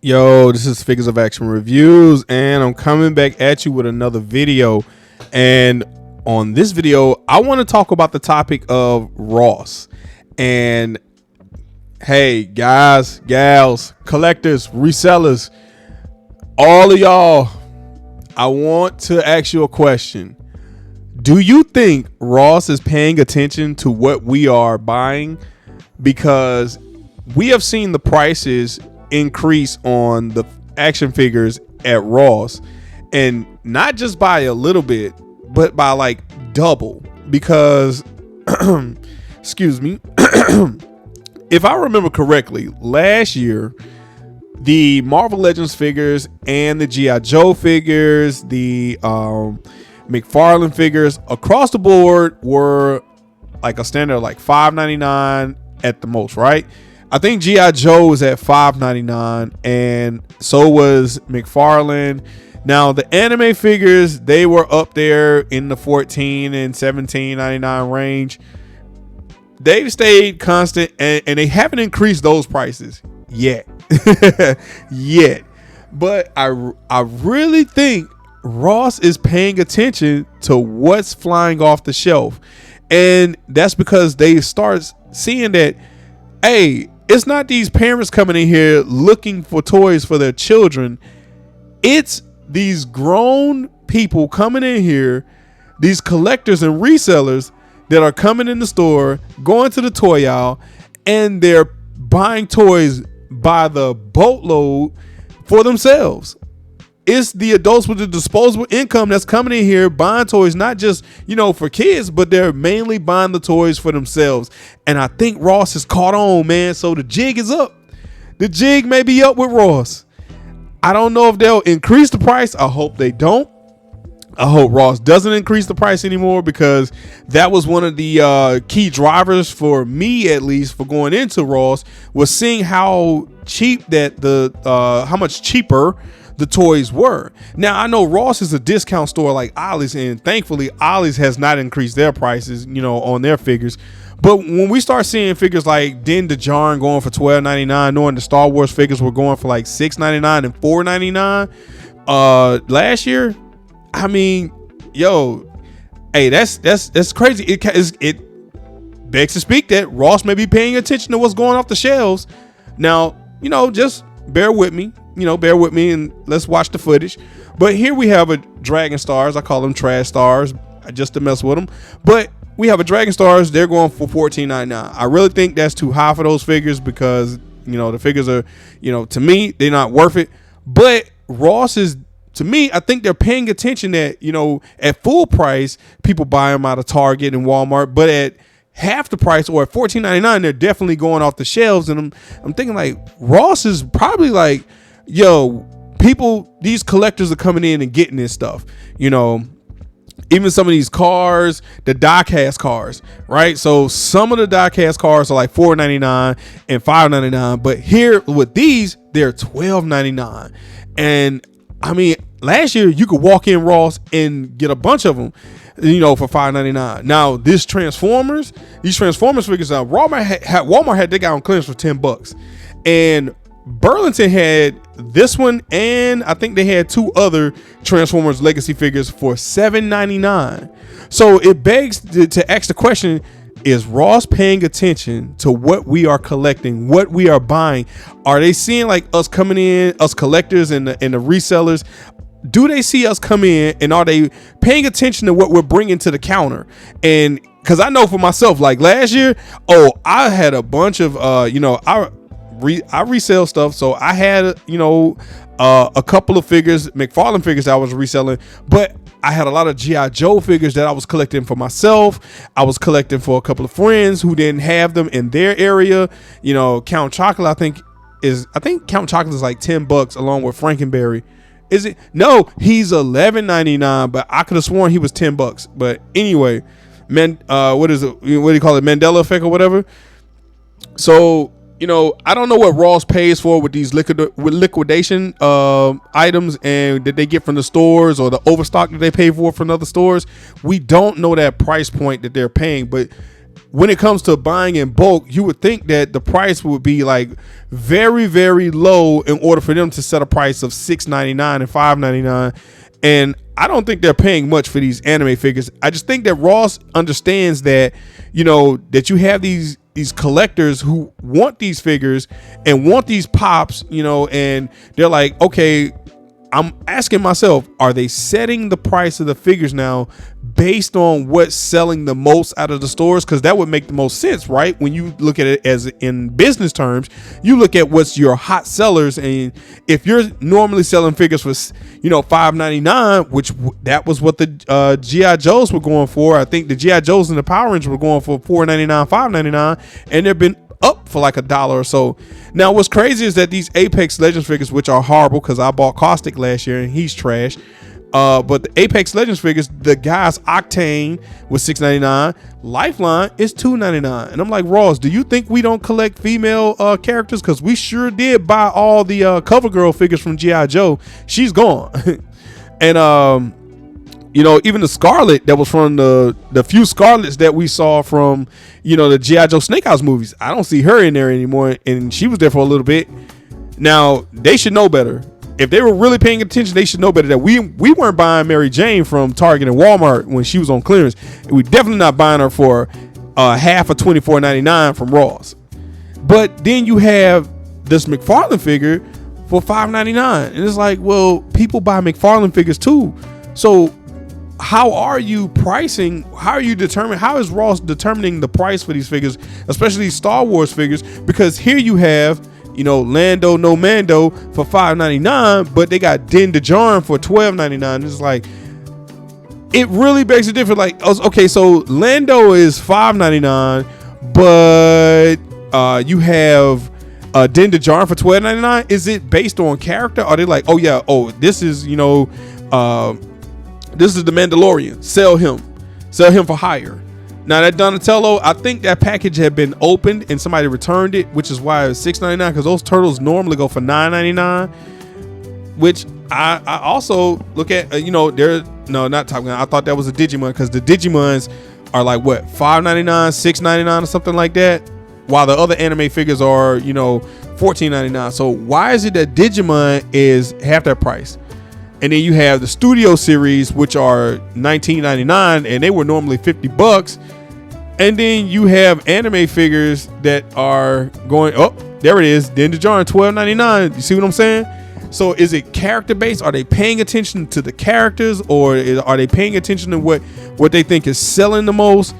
Yo, this is Figures of Action Reviews, and I'm coming back at you with another video. And on this video, I want to talk about the topic of Ross. And hey, guys, gals, collectors, resellers, all of y'all, I want to ask you a question. Do you think Ross is paying attention to what we are buying? Because we have seen the prices increase on the action figures at Ross, and not just by a little bit, but by like double. Because excuse me, if I remember correctly, last year the Marvel Legends figures and the G.I. Joe figures, the McFarlane figures across the board were like a standard like $5.99 at the most, right? I think G.I. Joe was at $5.99, and so was McFarlane. Now the anime figures, they were up there in the $14 and $17.99 range. They've stayed constant, and they haven't increased those prices yet. But I really think Ross is paying attention to what's flying off the shelf, and that's because they start seeing that, hey, it's not these parents coming in here looking for toys for their children. It's these grown people coming in here, these collectors and resellers that are coming in the store, going to the toy aisle, and they're buying toys by the boatload for themselves. It's the adults with the disposable income that's coming in here buying toys, not just, for kids, but they're mainly buying the toys for themselves. And I think Ross has caught on, man. So the jig is up. The jig may be up with Ross. I don't know if they'll increase the price. I hope they don't. I hope Ross doesn't increase the price anymore, because that was one of the key drivers for me, at least, for going into Ross, was seeing how cheap how much cheaper the toys were. Now, I know Ross is a discount store like Ollie's, and thankfully Ollie's has not increased their prices, on their figures. But when we start seeing figures like Din Djarin going for $12.99, knowing the Star Wars figures were going for like $6.99 and $4.99 last year, I mean, hey, that's crazy. It begs to speak that Ross may be paying attention to what's going off the shelves. Now, just bear with me. And let's watch the footage. But here we have a Dragon Stars. I call them trash stars just to mess with them. But we have a Dragon Stars. They're going for $14.99. I really think that's too high for those figures, because, the figures are, to me, they're not worth it. But Ross is, to me, I think they're paying attention that, at full price, people buy them out of Target and Walmart. But at half the price, or at $14.99, they're definitely going off the shelves. And I'm thinking like Ross is probably like, these collectors are coming in and getting this stuff, even some of these cars, the die-cast cars, right? So some of the die-cast cars are like $4.99 and $5.99, but here with these, they're $12.99. And I mean, last year you could walk in Ross and get a bunch of them, for $5.99. Now these Transformers figures, Walmart had they got on clearance for $10, and Burlington had this one, and I think they had two other Transformers Legacy figures for $7.99. So it begs to ask the question, is Ross paying attention to what we are collecting, what we are buying? Are they seeing like us coming in, us collectors and the resellers? Do they see us come in, and are they paying attention to what we're bringing to the counter? And because I know for myself, like last year, I had a bunch of, I resell stuff, so I had a couple of figures, McFarlane figures that I was reselling, but I had a lot of G.I. Joe figures that I was collecting for myself. I was collecting for a couple of friends who didn't have them in their area. Count Chocolate, I think Count Chocolate is like $10 along with Frankenberry. Is it? No, he's $11.99, but I could have sworn he was $10. But anyway, what is it? What do you call it? Mandela effect or whatever. So, I don't know what Ross pays for with these liquidation items, and that they get from the stores, or the overstock that they pay for from other stores. We don't know that price point that they're paying, but when it comes to buying in bulk, you would think that the price would be like very, very low in order for them to set a price of $6.99 and $5.99. And I don't think they're paying much for these anime figures. I just think that Ross understands that, that you have these collectors who want these figures and want these pops, and they're like, okay, I'm asking myself, are they setting the price of the figures now based on what's selling the most out of the stores? Because that would make the most sense, right? When you look at it as in business terms, you look at what's your hot sellers, and if you're normally selling figures for $5.99, which that was what the GI Joes were going for. I think the GI Joes and the Power Rangers were going for $4.99, $5.99, and they've been up for like $1 or so. Now what's crazy is that these Apex Legends figures, which are horrible because I bought Caustic last year and he's trash, but the Apex Legends figures, the guy's Octane was $6.99, Lifeline is $2.99, and I'm like, Ross, do you think we don't collect female characters? Because we sure did buy all the CoverGirl figures from GI Joe. She's gone. And even the Scarlet that was from the few Scarlets that we saw from, the G.I. Joe Snakehouse movies, I don't see her in there anymore, and she was there for a little bit. Now, they should know better. If they were really paying attention, they should know better that we weren't buying Mary Jane from Target and Walmart when she was on clearance. We definitely not buying her for half of $24.99 from Ross. But then you have this McFarlane figure for $5.99, and it's like, well, people buy McFarlane figures too. So how are you pricing? How is Ross determining the price for these figures, especially these Star Wars figures? Because here you have, Lando No Mando for $5.99, but they got Din Djarin for $12.99. It's like, it really begs the difference. Like, okay, so Lando is $5.99, but you have Din Djarin for $12.99. Is it based on character? Are they like, this is this is the Mandalorian, sell him for higher? Now that Donatello, I think that package had been opened and somebody returned it, which is why it's $6.99, because those turtles normally go for $9.99, which I also look at, not Top Gun. I thought that was a Digimon, because the Digimons are like what, $5.99, $6.99 or something like that, while the other anime figures are, $14.99. So why is it that Digimon is half that price? And then you have the Studio Series, which are $19.99, and they were normally $50. And then you have anime figures that are going, there it is, Din Djarin, $12.99. You see what I'm saying? So is it character based? Are they paying attention to the characters, or are they paying attention to what they think is selling the most?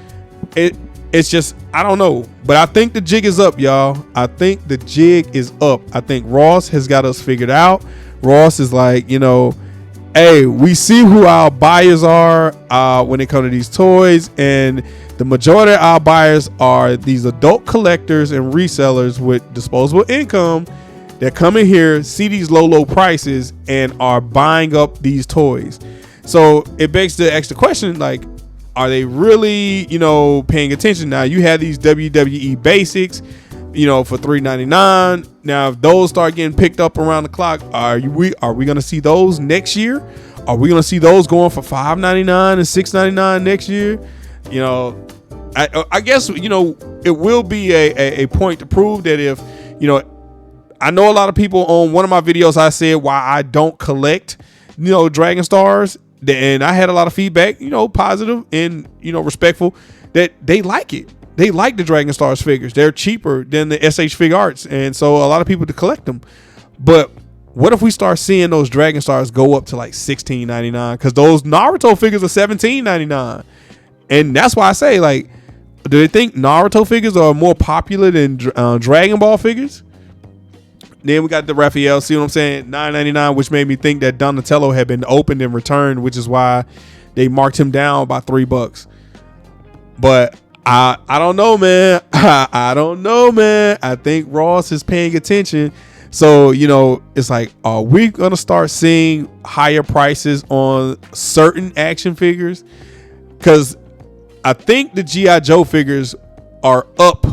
It's just, I don't know. But I think the jig is up, y'all. I think the jig is up. I think Ross has got us figured out. Ross is like, hey, we see who our buyers are when it comes to these toys, and the majority of our buyers are these adult collectors and resellers with disposable income that come in here, see these low prices, and are buying up these toys. So it begs to ask the question, like, are they really, paying attention? Now you have these WWE basics, for $3.99. Now, if those start getting picked up around the clock, are we going to see those next year? Are we going to see those going for $5.99 and $6.99 next year? I guess, it will be a point to prove that if, I know a lot of people on one of my videos, I said why I don't collect, Dragon Stars. And I had a lot of feedback, positive and, respectful, that they like it. They like the Dragon Stars figures. They're cheaper than the SH Fig Arts. And so a lot of people to collect them. But what if we start seeing those Dragon Stars go up to like $16.99? Because those Naruto figures are $17.99. And that's why I say, like, do they think Naruto figures are more popular than Dragon Ball figures? Then we got the Raphael, see what I'm saying? $9.99, which made me think that Donatello had been opened and returned, which is why they marked him down by $3. But I don't know, man. I don't know, man. I think Ross is paying attention. So, it's like, are we going to start seeing higher prices on certain action figures? Because I think the G.I. Joe figures are up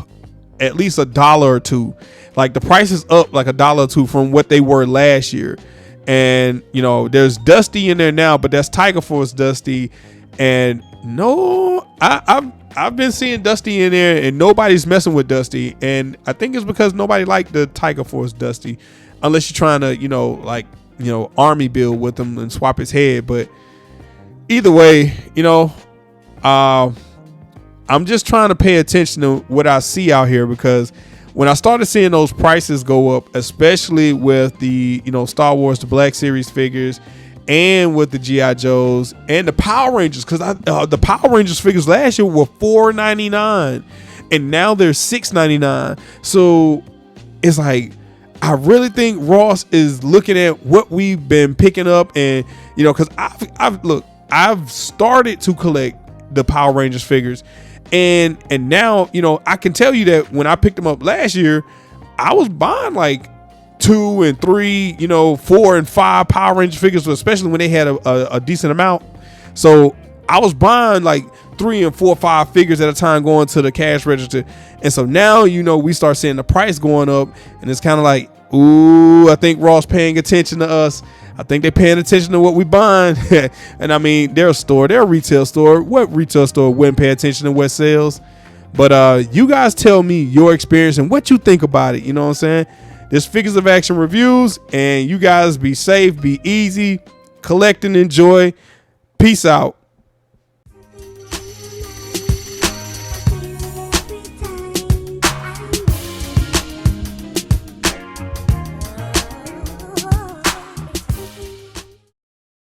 at least $1 or $2. Like, the price is up like $1 or $2 from what they were last year. And, there's Dusty in there now, but that's Tiger Force Dusty. And, No, I've been seeing Dusty in there, and nobody's messing with Dusty, and I think it's because nobody liked the Tiger Force Dusty, unless you're trying to, army build with him and swap his head. But either way, I'm just trying to pay attention to what I see out here, because when I started seeing those prices go up, especially with the Star Wars the Black Series figures, and with the G.I. Joes and the Power Rangers, because the Power Rangers figures last year were $4.99 and now they're $6.99. So it's like, I really think Ross is looking at what we've been picking up, and because I've started to collect the Power Rangers figures, and now I can tell you that when I picked them up last year, I was buying like 2 and 3, 4 and 5 Power Ranger figures, especially when they had a decent amount. So I was buying like 3 and 4 or 5 figures at a time, going to the cash register. And so now, we start seeing the price going up, and it's kind of like, ooh, I think Ross paying attention to us. I think they're paying attention to what we buying. And I mean, they're a retail store. What retail store wouldn't pay attention to what sells? But you guys tell me your experience and what you think about it. You know what I'm saying? This Figures of Action reviews, and you guys be safe, be easy, collect and enjoy. Peace out.